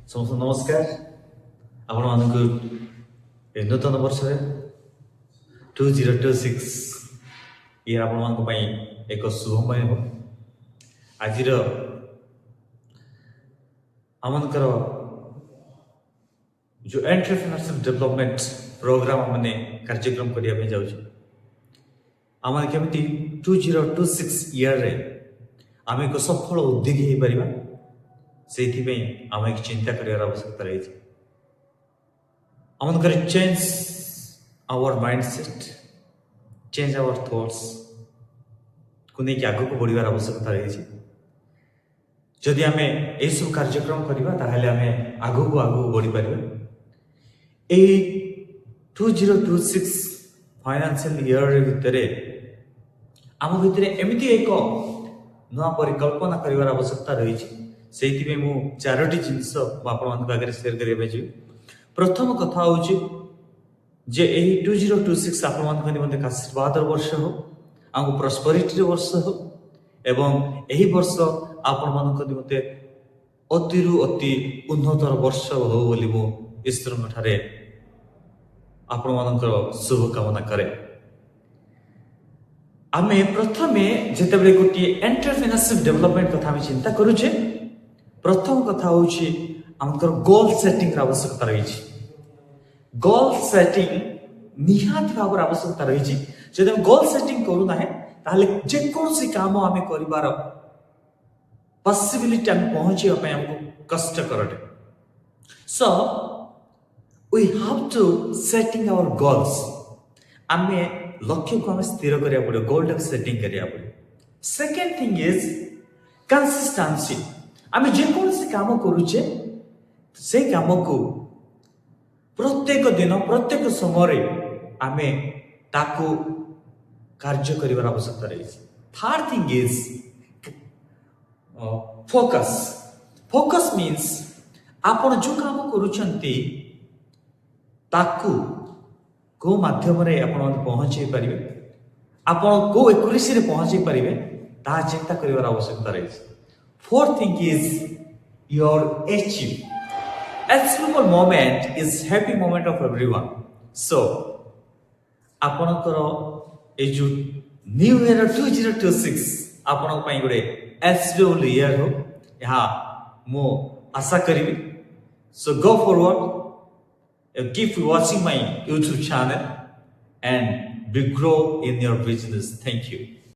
ସମସ୍ତଙ୍କୁ ନମସ୍କାର। ଆପଣମାନଙ୍କୁ ଏ ନୂତନ ବର୍ଷରେ 2026 ଇଏ ଆପଣମାନଙ୍କ ପାଇଁ ଏକ ଶୁଭମୟ ହେବ। ଆଜିର ଆମମାନଙ୍କର ଯେଉଁ ଏଣ୍ଟରପ୍ରେନ୍ୟରସିପ୍ ଡେଭଲପମେଣ୍ଟ ପ୍ରୋଗ୍ରାମ ମାନେ କାର୍ଯ୍ୟକ୍ରମ କରିବା ପାଇଁ ଯାଉଛୁ, ଆମେ କେମିତି 2026 ଇୟର୍ରେ ଆମେ ଏକ ସଫଳ ଉଦ୍ୟୋଗୀ ହେଇପାରିବା, ସେଇଥିପାଇଁ ଆମକୁ ଚିନ୍ତା କରିବାର ଆବଶ୍ୟକତା ରହିଛି। ଆମମାନଙ୍କର change our mindset, change our ଥଟ୍ସକୁ ନେଇକି ଆଗକୁ ବଢ଼ିବାର ଆବଶ୍ୟକତା ରହିଛି। ଯଦି ଆମେ ଏହିସବୁ କାର୍ଯ୍ୟକ୍ରମ କରିବା ତାହେଲେ ଆମେ ଆଗକୁ ବଢ଼ିପାରିବା। ଏହି 2026 ଫାଇନାନ୍ସିଆଲ ଇୟର ଭିତରେ ଆମ ଭିତରେ ଏମିତି ଏକ ନୂଆ ପରିକଳ୍ପନା କରିବାର ଆବଶ୍ୟକତା ରହିଛି। ସେଇଥିପାଇଁ ମୁଁ 4ଟି ଜିନିଷ ଆପଣମାନଙ୍କ ଆଗରେ ସେୟାର କରିବା ପାଇଁ ଯିବି। ପ୍ରଥମ କଥା ହେଉଛି ଯେ ଏହି 2026 ଆପଣମାନଙ୍କ ନିମନ୍ତେ ଏକ ଆଶୀର୍ବାଦର ବର୍ଷ ହେଉ, ଆମକୁ ପ୍ରସ୍ପରିଟିର ବର୍ଷ ହେଉ ଏବଂ ଏହି ବର୍ଷ ଆପଣମାନଙ୍କ ନିମନ୍ତେ ଅତିରୁ ଅତି ଉନ୍ନତର ବର୍ଷ ହେଉ ବୋଲି ମୁଁ ଈଶ୍ୱରଙ୍କ ଠାରେ ଆପଣମାନଙ୍କର ଶୁଭକାମନା କରେ। ଆମେ ପ୍ରଥମେ ଯେତେବେଳେ ଗୋଟିଏ ଏଣ୍ଟରପ୍ରେନ୍ୟରସିପ୍ ଡେଭଲପମେଣ୍ଟ କଥା ଆମେ ଚିନ୍ତା କରୁଛେ, ପ୍ରଥମ କଥା ହେଉଛି ଆମଙ୍କର ଗୋଲ୍ ସେଟିଂର ଆବଶ୍ୟକତା ରହିଛି। ଗୋଲ୍ ସେଟିଂ ନିହାତି ଭାବରେ ଆବଶ୍ୟକତା ରହିଛି। ଯଦି ଆମେ ଗୋଲ୍ ସେଟିଂ କରୁନାହେଁ ତାହେଲେ ଯେକୌଣସି କାମ ଆମେ କରିବାର ପସିବିଲିଟି ଆମେ ପହଞ୍ଚିବା ପାଇଁ ଆମକୁ କଷ୍ଟକର ଅଟେ। So we have to setting our goals. आमे लक्ष्य को हमें स्थिर करिया पड़े, गोल को सेटिंग करिया पड़े। Second thing is consistency. आमे जे कौन से काम करूचे से काम को प्रत्येक दिन प्रत्येक समय आमे ताको कार्य करिवार आवश्यकता रही। Third thing is focus. Focus means आपण जो काम करूचंती ताकू को माध्यम रे आपण पहुंचे पारिबे, आपण को एक्यूरेसी रे पहुंचे पारिबे, ता चिंता करिवार आवश्यकता रही। Fourth thing is your achieve. Achievable moment is happy moment of everyone. So आपणकर ए जो न्यू ईयर 2026 आपण पई गोटे अचीवेबल ईयर हो, यहा मो आशा करिबी। So go forward, keep watching my YouTube channel and grow in your business. Thank you.